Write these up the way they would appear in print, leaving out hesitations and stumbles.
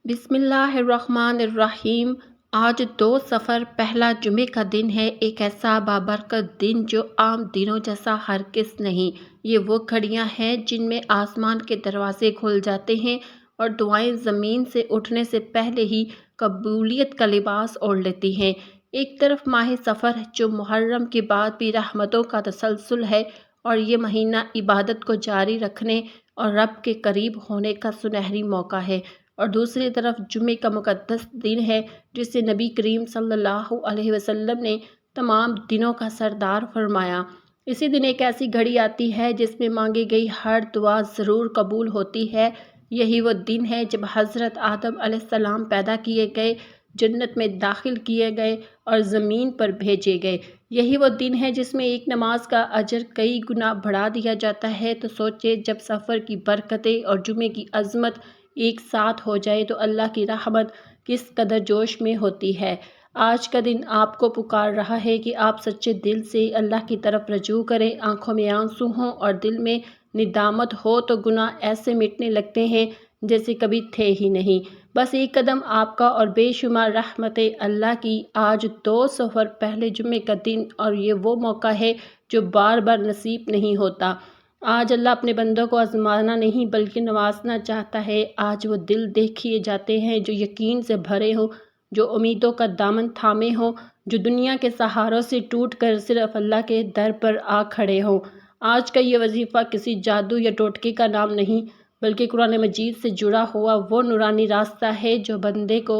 بسم اللہ الرحمن الرحیم۔ آج 2 صفر پہلا جمعے کا دن ہے، ایک ایسا بابرکت دن جو عام دنوں جیسا ہرگز نہیں۔ یہ وہ گھڑیاں ہیں جن میں آسمان کے دروازے کھل جاتے ہیں اور دعائیں زمین سے اٹھنے سے پہلے ہی قبولیت کا لباس اوڑھ لیتی ہیں۔ ایک طرف ماہ سفر جو محرم کے بعد بھی رحمتوں کا تسلسل ہے اور یہ مہینہ عبادت کو جاری رکھنے اور رب کے قریب ہونے کا سنہری موقع ہے، اور دوسری طرف جمعے کا مقدس دن ہے جسے نبی کریم صلی اللہ علیہ وسلم نے تمام دنوں کا سردار فرمایا۔ اسی دن ایک ایسی گھڑی آتی ہے جس میں مانگی گئی ہر دعا ضرور قبول ہوتی ہے۔ یہی وہ دن ہے جب حضرت آدم علیہ السلام پیدا کیے گئے، جنت میں داخل کیے گئے اور زمین پر بھیجے گئے۔ یہی وہ دن ہے جس میں ایک نماز کا اجر کئی گنا بڑھا دیا جاتا ہے۔ تو سوچے جب سفر کی برکتیں اور جمعے کی عظمت ایک ساتھ ہو جائے تو اللہ کی رحمت کس قدر جوش میں ہوتی ہے۔ آج کا دن آپ کو پکار رہا ہے کہ آپ سچے دل سے اللہ کی طرف رجوع کریں۔ آنکھوں میں آنسو ہوں اور دل میں ندامت ہو تو گناہ ایسے مٹنے لگتے ہیں جیسے کبھی تھے ہی نہیں۔ بس ایک قدم آپ کا اور بے شمار رحمتیں اللہ کی۔ آج 2 صفر پہلے جمعے کا دن، اور یہ وہ موقع ہے جو بار بار نصیب نہیں ہوتا۔ آج اللہ اپنے بندوں کو آزمانا نہیں بلکہ نوازنا چاہتا ہے۔ آج وہ دل دیکھے جاتے ہیں جو یقین سے بھرے ہوں، جو امیدوں کا دامن تھامے ہوں، جو دنیا کے سہاروں سے ٹوٹ کر صرف اللہ کے در پر آ کھڑے ہوں۔ آج کا یہ وظیفہ کسی جادو یا ٹوٹکے کا نام نہیں بلکہ قرآن مجید سے جڑا ہوا وہ نورانی راستہ ہے جو بندے کو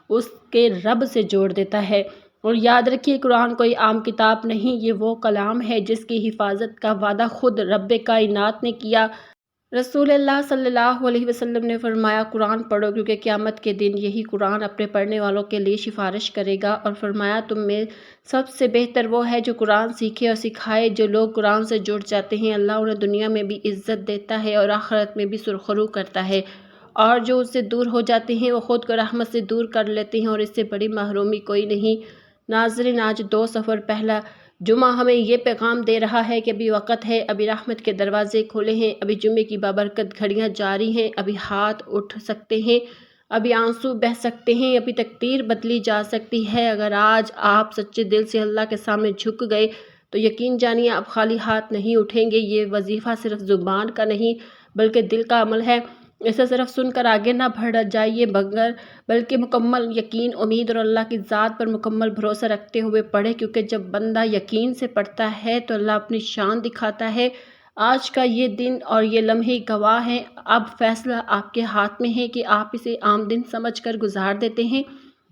اس کے رب سے جوڑ دیتا ہے۔ اور یاد رکھیے، قرآن کوئی عام کتاب نہیں، یہ وہ کلام ہے جس کی حفاظت کا وعدہ خود رب کائنات نے کیا۔ رسول اللہ صلی اللہ علیہ وسلم نے فرمایا، قرآن پڑھو کیونکہ قیامت کے دن یہی قرآن اپنے پڑھنے والوں کے لیے سفارش کرے گا۔ اور فرمایا، تم میں سب سے بہتر وہ ہے جو قرآن سیکھے اور سکھائے۔ جو لوگ قرآن سے جڑ جاتے ہیں اللہ انہیں دنیا میں بھی عزت دیتا ہے اور آخرت میں بھی سرخرو کرتا ہے، اور جو اس سے دور ہو جاتے ہیں وہ خود کو رحمت سے دور کر لیتے ہیں، اور اس سے بڑی محرومی کوئی نہیں۔ ناظرین، آج 2 صفر پہلا جمعہ ہمیں یہ پیغام دے رہا ہے کہ ابھی وقت ہے، ابھی رحمت کے دروازے کھلے ہیں، ابھی جمعے کی بابرکت گھڑیاں جاری ہیں، ابھی ہاتھ اٹھ سکتے ہیں، ابھی آنسو بہہ سکتے ہیں، ابھی تقدیر بدلی جا سکتی ہے۔ اگر آج آپ سچے دل سے اللہ کے سامنے جھک گئے تو یقین جانیے آپ خالی ہاتھ نہیں اٹھیں گے۔ یہ وظیفہ صرف زبان کا نہیں بلکہ دل کا عمل ہے۔ اسے صرف سن کر آگے نہ بڑھ جائیے بلکہ مکمل یقین، امید اور اللہ کی ذات پر مکمل بھروسہ رکھتے ہوئے پڑھے، کیونکہ جب بندہ یقین سے پڑھتا ہے تو اللہ اپنی شان دکھاتا ہے۔ آج کا یہ دن اور یہ لمحے گواہ ہیں۔ اب فیصلہ آپ کے ہاتھ میں ہے کہ آپ اسے عام دن سمجھ کر گزار دیتے ہیں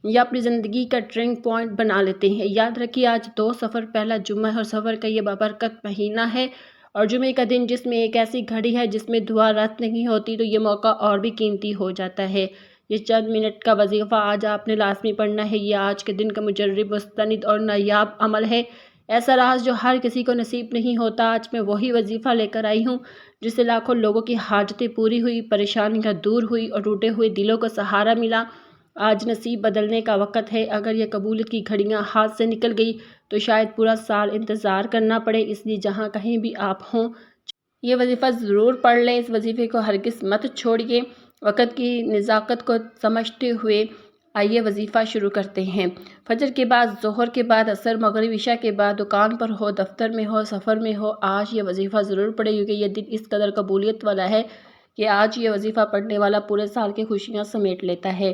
یا اپنی زندگی کا ٹرننگ پوائنٹ بنا لیتے ہیں۔ یاد رکھیے، آج 2 صفر پہلا جمعہ اور سفر کا یہ بابرکت مہینہ ہے، اور جمعے کا دن جس میں ایک ایسی گھڑی ہے جس میں دعا رد نہیں ہوتی، تو یہ موقع اور بھی قیمتی ہو جاتا ہے۔ یہ چند منٹ کا وظیفہ آج آپ نے لازمی پڑھنا ہے۔ یہ آج کے دن کا مجرب، مستند اور نایاب عمل ہے، ایسا راز جو ہر کسی کو نصیب نہیں ہوتا۔ آج میں وہی وظیفہ لے کر آئی ہوں جس سے لاکھوں لوگوں کی حاجتیں پوری ہوئی، پریشانیاں دور ہوئی اور ٹوٹے ہوئے دلوں کو سہارا ملا۔ آج نصیب بدلنے کا وقت ہے۔ اگر یہ قبولیت کی گھڑیاں ہاتھ سے نکل گئی تو شاید پورا سال انتظار کرنا پڑے۔ اس لیے جہاں کہیں بھی آپ ہوں، یہ وظیفہ ضرور پڑھ لیں۔ اس وظیفے کو ہرگز مت چھوڑیے۔ وقت کی نزاکت کو سمجھتے ہوئے آئیے وظیفہ شروع کرتے ہیں۔ فجر کے بعد، ظہر کے بعد، عصر، مغرب، عشاء کے بعد، دکان پر ہو، دفتر میں ہو، سفر میں ہو، آج یہ وظیفہ ضرور پڑھیں، کیونکہ یہ دن اس قدر قبولیت والا ہے کہ آج یہ وظیفہ پڑھنے والا پورے سال کی خوشیاں سمیٹ لیتا ہے۔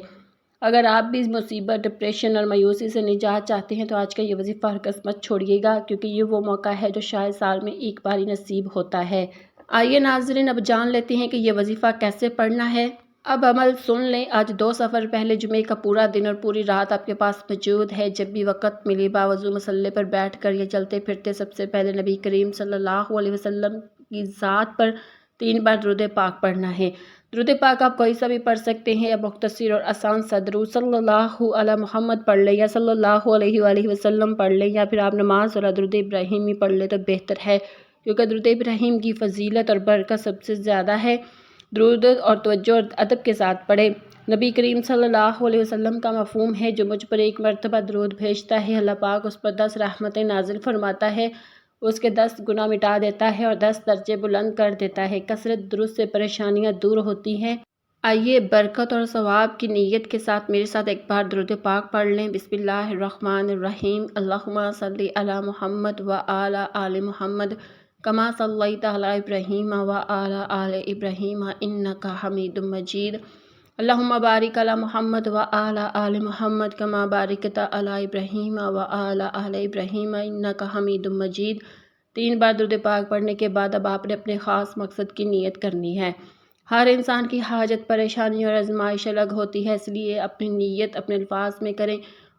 اگر آپ بھی مصیبت، ڈپریشن اور مایوسی سے نجات چاہتے ہیں تو آج کا یہ وظیفہ ہرگز مت چھوڑیے گا، کیونکہ یہ وہ موقع ہے جو شاید سال میں ایک بار ہی نصیب ہوتا ہے۔ آئیے ناظرین، اب جان لیتے ہیں کہ یہ وظیفہ کیسے پڑھنا ہے۔ اب عمل سن لیں۔ آج 2 صفر پہلے جمعے کا پورا دن اور پوری رات آپ کے پاس موجود ہے۔ جب بھی وقت ملے باوضو مصلے پر بیٹھ کر یا چلتے پھرتے سب سے پہلے نبی کریم صلی اللہ علیہ وسلم کی ذات پر 3 بار درود پاک پڑھنا ہے۔ درود پاک آپ کوئی سا بھی پڑھ سکتے ہیں، یا مختصر اور آسان سا درود صلی اللہ علی محمد پڑھ لیں، یا صلی اللہ علیہ وآلہ وسلم پڑھ لیں، یا پھر آپ نماز والا درود ابراہیمی پڑھ لیں تو بہتر ہے، کیونکہ درود ابراہیم کی فضیلت اور برکت سب سے زیادہ ہے۔ درود اور توجہ اور ادب کے ساتھ پڑھیں۔ نبی کریم صلی اللہ علیہ وسلم کا مفہوم ہے، جو مجھ پر ایک مرتبہ درود بھیجتا ہے اللہ پاک اس پر 10 رحمتیں نازل فرماتا ہے، اس کے 10 گناہ مٹا دیتا ہے اور 10 درجے بلند کر دیتا ہے۔ کثرت درود سے پریشانیاں دور ہوتی ہیں آئیے برکت اور ثواب کی نیت کے ساتھ میرے ساتھ ایک بار درود پاک پڑھ لیں۔ بسم اللہ الرحمن الرحیم۔ اللہم صلی علی محمد و علی آل محمد کما صلیت علی ابراہیم و علی آل ابراہیم انک حمید مجید۔ اللہم بارک علی محمد و علی آل محمد کما بارکت علی ابراہیم و علی آل ابراہیم انک حمید مجید۔ 3 بار درود پاک پڑھنے کے بعد اب آپ نے اپنے خاص مقصد کی نیت کرنی ہے۔ ہر انسان کی حاجت، پریشانی اور آزمائش الگ ہوتی ہے، اس لیے اپنی نیت اپنے الفاظ میں کریں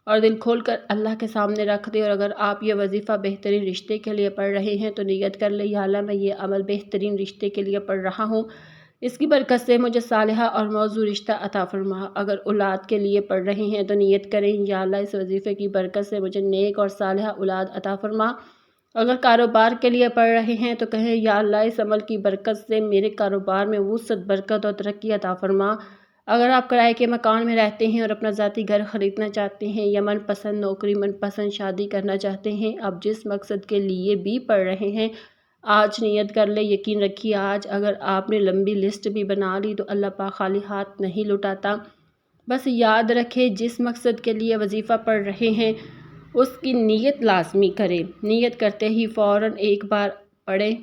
اور دل کھول کر اللہ کے سامنے رکھ دیں۔ اور اگر آپ یہ وظیفہ بہترین رشتے کے لیے پڑھ رہے ہیں تو نیت کر لیں، یا اللہ میں یہ عمل بہترین رشتے کے لیے پڑھ رہا ہوں، اس کی برکت سے مجھے صالحہ اور موضوع رشتہ عطا فرما۔ اگر اولاد کے لیے پڑھ رہے ہیں تو نیت کریں، یا اللہ اس وظیفے کی برکت سے مجھے نیک اور صالحہ اولاد عطا فرما۔ اگر کاروبار کے لیے پڑھ رہے ہیں تو کہیں، یا اللہ اس عمل کی برکت سے میرے کاروبار میں وسعت، برکت اور ترقی عطا فرما۔ اگر آپ کرائے کے مکان میں رہتے ہیں اور اپنا ذاتی گھر خریدنا چاہتے ہیں، یا من پسند نوکری، من پسند شادی کرنا چاہتے ہیں، آپ جس مقصد کے لیے بھی پڑھ رہے ہیں آج نیت کر لیں۔ یقین رکھیے آج اگر آپ نے لمبی لسٹ بھی بنا لی تو اللہ پاک خالی ہاتھ نہیں لوٹاتا۔ بس یاد رکھیں جس مقصد کے لیے وظیفہ پڑھ رہے ہیں اس کی نیت لازمی کریں۔ نیت کرتے ہی فوراً ایک بار پڑھیں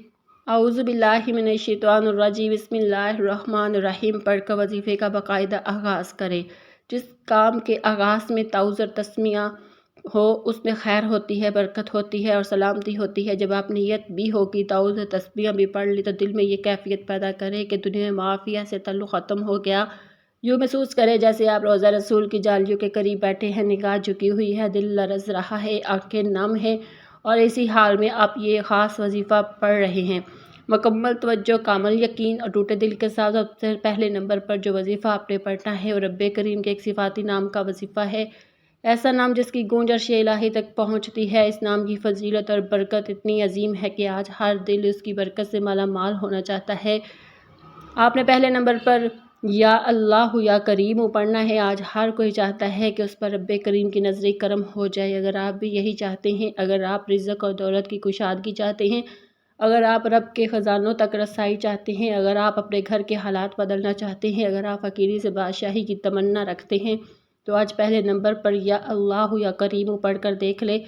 اعوذ باللہ من الشیطان الرجیم بسم اللہ الرحمن الرحیم پڑھ کر وظیفے کا باقاعدہ آغاز کریں۔ جس کام کے آغاز میں تعوذ اور تسمیہ ہو اس میں خیر ہوتی ہے، برکت ہوتی ہے اور سلامتی ہوتی ہے۔ جب آپ نیت بھی ہوگی، تعوذ اور تسمیہ بھی پڑھ لی، تو دل میں یہ کیفیت پیدا کریں کہ دنیا میں معافیہ سے تعلق ختم ہو گیا۔ یوں محسوس کریں جیسے آپ روضہ رسول کی جالیوں کے قریب بیٹھے ہیں، نگاہ جھکی ہوئی ہے، دل لرز رہا ہے، آنکھیں نم ہیں اور اسی حال میں آپ یہ خاص وظیفہ پڑھ رہے ہیں۔ مکمل توجہ، کامل یقین اور ٹوٹے دل کے ساتھ سب سے پہلے نمبر پر جو وظیفہ آپ نے پڑھنا ہے وہ رب کریم کے ایک صفاتی نام کا وظیفہ ہے، ایسا نام جس کی گونج عرش الہی تک پہنچتی ہے۔ اس نام کی فضیلت اور برکت اتنی عظیم ہے کہ آج ہر دل اس کی برکت سے مالا مال ہونا چاہتا ہے۔ آپ نے پہلے نمبر پر یا اللہ یا کریم پڑھنا ہے۔ آج ہر کوئی چاہتا ہے کہ اس پر رب کریم کی نظر کرم ہو جائے۔ اگر آپ بھی یہی چاہتے ہیں، اگر آپ رزق اور دولت کی کشادگی چاہتے ہیں، اگر آپ رب کے خزانوں تک رسائی چاہتے ہیں، اگر آپ اپنے گھر کے حالات بدلنا چاہتے ہیں، اگر آپ فقیری سے بادشاہی کی تمنا رکھتے ہیں تو آج پہلے نمبر پر یا اللہ یا کریم پڑھ کر دیکھ لیں۔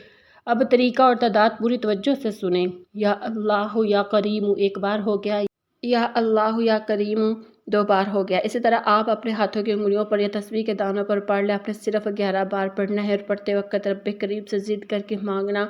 اب طریقہ اور تعداد پوری توجہ سے سنیں۔ یا اللہ یا کریم ایک بار ہو گیا، یا اللہ یا کریم 2 بار ہو گیا۔ اسی طرح آپ اپنے ہاتھوں کی انگلیوں پر یا تسبیح کے دانوں پر پڑھ لیں۔ آپ نے صرف 11 بار پڑھنا ہے اور پڑھتے وقت رب کریم سے ضد کر کے مانگنا،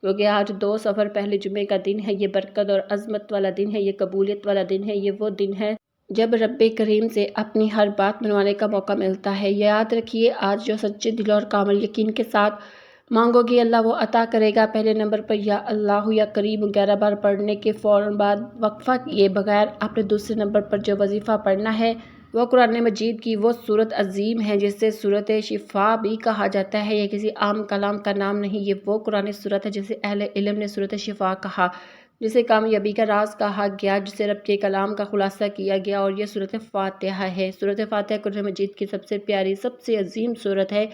کیونکہ آج 2 صفر پہلے جمعے کا دن ہے۔ یہ برکت اور عظمت والا دن ہے، یہ قبولیت والا دن ہے، یہ وہ دن ہے جب رب کریم سے اپنی ہر بات منوانے کا موقع ملتا ہے۔ یاد رکھیے آج جو سچے دل اور کامل یقین کے ساتھ مانگو گی اللہ وہ عطا کرے گا۔ پہلے نمبر پر یا اللہ یا کریم 11 بار پڑھنے کے فوراً بعد وقفہ کیے بغیر آپ نے دوسرے نمبر پر جو وظیفہ پڑھنا ہے وہ قرآن مجید کی وہ سورت عظیم ہے جسے سورت شفا بھی کہا جاتا ہے۔ یہ کسی عام کلام کا نام نہیں، یہ وہ قرآن سورت ہے جسے اہل علم نے سورت شفا کہا، جسے کامیابی کا راز کہا گیا، جسے رب کے کلام کا خلاصہ کیا گیا، اور یہ سورت فاتحہ ہے۔ سورت فاتحہ قرآن مجید کی سب سے پیاری، سب سے عظیم سورت ہے،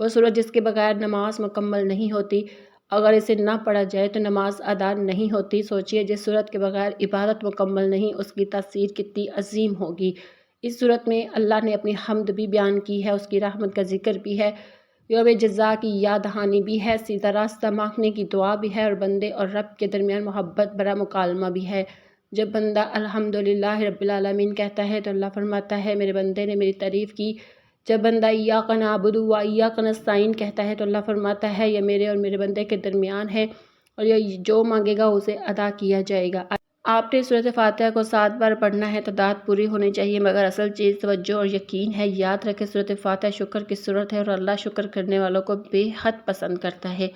وہ سورت جس کے بغیر نماز مکمل نہیں ہوتی۔ اگر اسے نہ پڑھا جائے تو نماز ادا نہیں ہوتی۔ سوچئے جس سورت کے بغیر عبادت مکمل نہیں، اس کی تاثیر کتنی عظیم ہوگی۔ اس سورت میں اللہ نے اپنی حمد بھی بیان کی ہے، اس کی رحمت کا ذکر بھی ہے، یوم جزا کی یاد دہانی بھی ہے، سیدھا راستہ مانگنے کی دعا بھی ہے، اور بندے اور رب کے درمیان محبت بڑا مکالمہ بھی ہے۔ جب بندہ الحمدللہ رب العالمین کہتا ہے تو اللہ فرماتا ہے میرے بندے نے میری تعریف کی۔ جب بندہ ایاک نعبد و ایاک نستعین کہتا ہے تو اللہ فرماتا ہے یہ میرے اور میرے بندے کے درمیان ہے، اور یہ جو مانگے گا اسے ادا کیا جائے گا۔ آپ نے سورۃ فاتحہ کو 7 بار پڑھنا ہے، تعداد پوری ہونی چاہیے، مگر اصل چیز توجہ اور یقین ہے۔ یاد رکھیں سورۃ فاتحہ شکر کی سورت ہے اور اللہ شکر کرنے والوں کو بے حد پسند کرتا ہے۔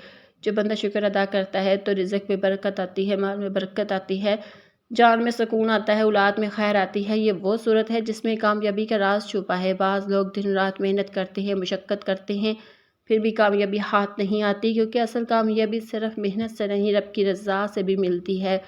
جو بندہ شکر ادا کرتا ہے تو رزق میں برکت آتی ہے، مال میں برکت آتی ہے، جان میں سکون آتا ہے، اولاد میں خیر آتی ہے۔ یہ وہ صورت ہے جس میں کامیابی کا راز چھپا ہے۔ بعض لوگ دن رات محنت کرتے ہیں، مشقت کرتے ہیں، پھر بھی کامیابی ہاتھ نہیں آتی، کیونکہ اصل کامیابی صرف محنت سے نہیں رب کی رضا سے بھی ملتی ہے۔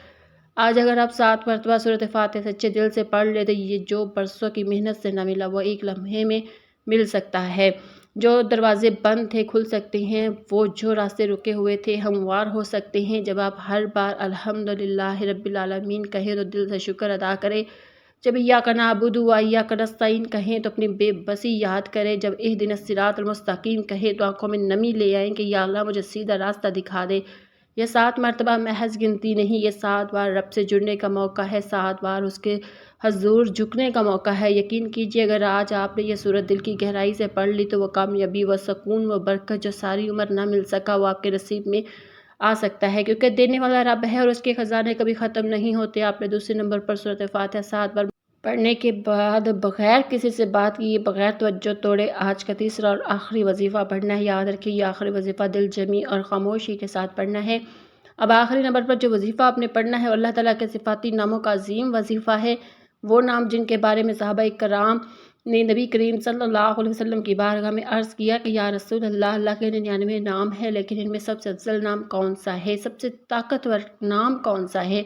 آج اگر آپ 7 مرتبہ سورۃ فاتحہ سچے دل سے پڑھ لیں تو یہ جو برسوں کی محنت سے نہ ملا وہ ایک لمحے میں مل سکتا ہے۔ جو دروازے بند تھے کھل سکتے ہیں، وہ جو راستے رکے ہوئے تھے ہموار ہو سکتے ہیں۔ جب آپ ہر بار الحمدللہ رب العالمین کہیں تو دل سے شکر ادا کریں جب ایاک نعبد و ایاک نستعین کہیں تو اپنی بے بسی یاد کریں، جب اہدنا الصراط المستقیم کہیں تو آنکھوں میں نمی لے آئیں کہ یا اللہ مجھے سیدھا راستہ دکھا دے۔ یہ 7 مرتبہ محض گنتی نہیں، یہ 7 بار رب سے جڑنے کا موقع ہے، 7 بار اس کے حضور جھکنے کا موقع ہے۔ یقین کیجئے اگر آج آپ نے یہ سورت دل کی گہرائی سے پڑھ لی تو وہ کامیابی، وہ سکون، وہ برکت جو ساری عمر نہ مل سکا وہ آپ کے نصیب میں آ سکتا ہے، کیونکہ دینے والا رب ہے اور اس کے خزانے کبھی ختم نہیں ہوتے۔ آپ نے دوسرے نمبر پر سورۃ فاتحہ 7 بار پڑھنے کے بعد بغیر کسی سے بات کیے، بغیر توجہ توڑے آج کا تیسرا اور آخری وظیفہ پڑھنا ہے۔ یاد رکھیے یہ آخری وظیفہ دل جمی اور خاموشی کے ساتھ پڑھنا ہے۔ اب آخری نمبر پر جو وظیفہ آپ نے پڑھنا ہے اللہ تعالیٰ کے صفاتی ناموں کا عظیم وظیفہ ہے، وہ نام جن کے بارے میں صحابہ کرام نے نبی کریم صلی اللہ علیہ وسلم کی بارگاہ میں عرض کیا کہ یا رسول اللہ، اللہ کے 99 نام ہیں لیکن ان میں سب سے افضل نام کون سا ہے، سب سے طاقتور نام کون سا ہے،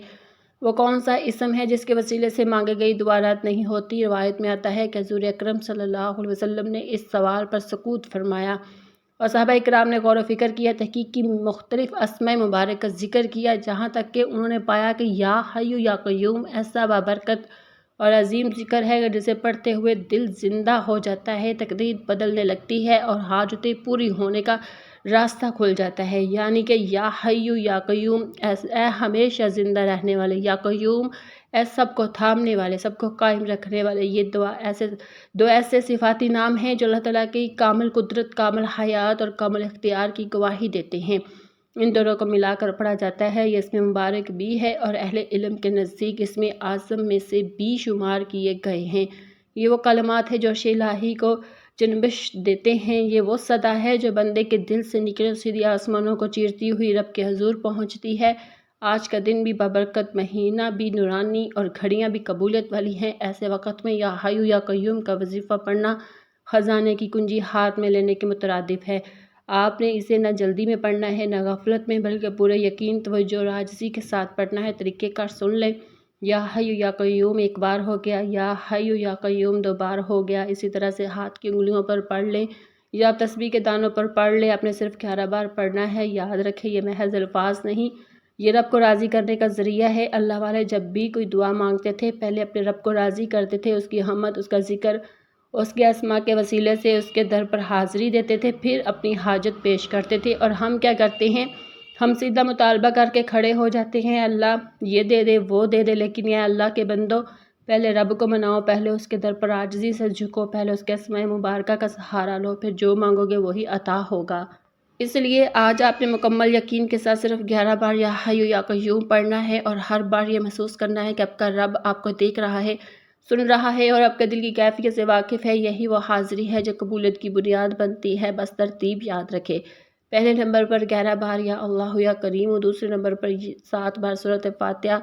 وہ کون سا اسم ہے جس کے وسیلے سے مانگے گئی دعا رد نہیں ہوتی۔ روایت میں آتا ہے کہ حضور اکرم صلی اللہ علیہ وسلم نے اس سوال پر سکوت فرمایا اور صحابہ کرام نے غور و فکر کیا، تحقیق کی، مختلف اسماء مبارک کا ذکر کیا، جہاں تک کہ انہوں نے پایا کہ یا حی یا قیوم ایسا بابرکت اور عظیم ذکر ہے جسے پڑھتے ہوئے دل زندہ ہو جاتا ہے، تقدیر بدلنے لگتی ہے اور حاجتیں پوری ہونے کا راستہ کھل جاتا ہے۔ یعنی کہ یا حی یا قیوم، اے ہمیشہ زندہ رہنے والے، یا قیوم اے سب کو تھامنے والے، سب کو قائم رکھنے والے۔ یہ دو ایسے صفاتی نام ہیں جو اللہ تعالیٰ کی کامل قدرت، کامل حیات اور کامل اختیار کی گواہی دیتے ہیں۔ ان دونوں کو ملا کر پڑھا جاتا ہے، یہ اسم مبارک بھی ہے اور اہل علم کے نزدیک اسم اعظم میں سے بھی شمار کیے گئے ہیں۔ یہ وہ کلمات ہیں جو عرش الہی کو جنبش دیتے ہیں، یہ وہ صدا ہے جو بندے کے دل سے نکل سیدھی آسمانوں کو چیرتی ہوئی رب کے حضور پہنچتی ہے۔ آج کا دن بھی بابرکت، مہینہ بھی نورانی اور گھڑیاں بھی قبولیت والی ہیں۔ ایسے وقت میں یا حی یا قیوم کا وظیفہ پڑھنا خزانے کی کنجی ہاتھ میں لینے کے مترادف ہے۔ آپ نے اسے نہ جلدی میں پڑھنا ہے نہ غفلت میں، بلکہ پورے یقین، توجہ اور عاجزی کے ساتھ پڑھنا ہے۔ طریقہ کار سن لیں۔ یا حی یا قیوم ایک بار ہو گیا، یا حی یا قیوم 2 بار ہو گیا، اسی طرح سے ہاتھ کی انگلیوں پر پڑھ لیں یا تسبیح کے دانوں پر پڑھ لیں۔ آپ نے صرف 11 بار پڑھنا ہے۔ یاد رکھیں یہ محض الفاظ نہیں، یہ رب کو راضی کرنے کا ذریعہ ہے۔ اللہ والے جب بھی کوئی دعا مانگتے تھے پہلے اپنے رب کو راضی کرتے تھے، اس کی حمد، اس کا ذکر، اس کے اسماء کے وسیلے سے اس کے در پر حاضری دیتے تھے، پھر اپنی حاجت پیش کرتے تھے۔ اور ہم کیا کرتے ہیں؟ ہم سیدھا مطالبہ کر کے کھڑے ہو جاتے ہیں، اللہ یہ دے دے، وہ دے دے، لیکن یا اللہ کے بندو پہلے رب کو مناؤ، پہلے اس کے در پر عاجزی سے جھکو، پہلے اس کے اسماء مبارکہ کا سہارا لو، پھر جو مانگو گے وہی عطا ہوگا۔ اس لیے آج آپ نے مکمل یقین کے ساتھ صرف 11 بار یا حی یا قیوم پڑھنا ہے اور ہر بار یہ محسوس کرنا ہے کہ آپ کا رب آپ کو دیکھ رہا ہے، سن رہا ہے اور آپ کے دل کی کیفیت سے واقف ہے۔ یہی وہ حاضری ہے جو قبولیت کی بنیاد بنتی ہے۔ بس ترتیب یاد رکھے، پہلے نمبر پر 11 بار یا اللہ یا کریم، دوسرے نمبر پر 7 بار سورۃ فاتحہ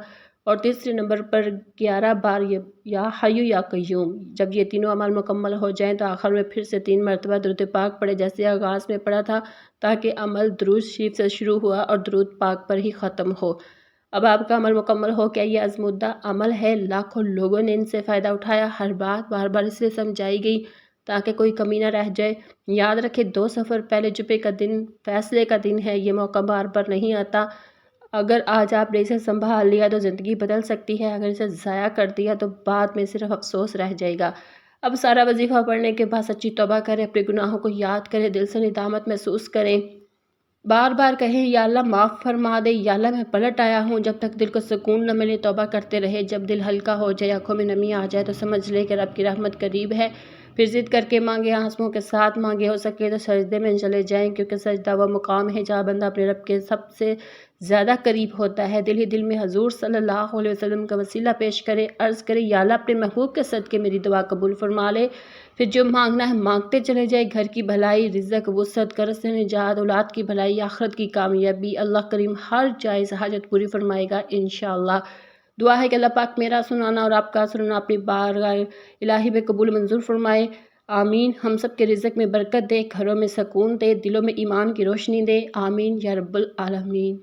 اور تیسرے نمبر پر 11 بار یا حی یا قیوم۔ جب یہ تینوں عمل مکمل ہو جائیں تو آخر میں پھر سے 3 مرتبہ درود پاک پڑھے جیسے آغاز میں پڑھا تھا، تاکہ عمل درود شریف سے شروع ہوا اور درود پاک پر ہی ختم ہو۔ اب آپ کا عمل مکمل ہو گیا، یہ آزمودہ عمل ہے، لاکھوں لوگوں نے ان سے فائدہ اٹھایا، ہر بات بار بار اس لیے سمجھائی گئی تاکہ کوئی کمی نہ رہ جائے۔ یاد رکھے 2 سفر پہلے جمعے کا دن فیصلے کا دن ہے، یہ موقع بار بار نہیں آتا۔ اگر آج آپ نے اسے سنبھال لیا تو زندگی بدل سکتی ہے، اگر اسے ضائع کر دیا تو بعد میں صرف افسوس رہ جائے گا۔ اب سارا وظیفہ پڑھنے کے بعد سچی توبہ کریں، اپنے گناہوں کو یاد کریں، دل سے ندامت محسوس کریں، بار بار کہیں یا اللہ معاف فرما دے، یا اللہ میں پلٹ آیا ہوں۔ جب تک دل کو سکون نہ ملے توبہ کرتے رہے، جب دل ہلکا ہو جائے، آنکھوں میں نمی آ جائے تو سمجھ لے کہ رب کی رحمت قریب ہے۔ پھر ضد کر کے مانگے، آنسوؤں کے ساتھ مانگے، ہو سکے تو سجدے میں چلے جائیں، کیونکہ سجدہ وہ مقام ہے جہاں بندہ اپنے رب کے سب سے زیادہ قریب ہوتا ہے۔ دل ہی دل میں حضور صلی اللہ علیہ وسلم کا وسیلہ پیش کرے، عرض کرے یا اللہ اپنے محبوب کے صدقے میری دعا قبول فرما لے۔ پھر جو مانگنا ہے مانگتے چلے جائے، گھر کی بھلائی، رزق، وسعت، قرض سے نجات، اولاد کی بھلائی، آخرت کی کامیابی، اللہ کریم ہر جائز حاجت پوری فرمائے گا انشاءاللہ۔ دعا ہے کہ اللہ پاک میرا سنانا اور آپ کا سننا اپنی بارگاہ الہی میں قبول منظور فرمائے، آمین۔ ہم سب کے رزق میں برکت دے، گھروں میں سکون دے، دلوں میں ایمان کی روشنی دے، آمین یا رب العالمین۔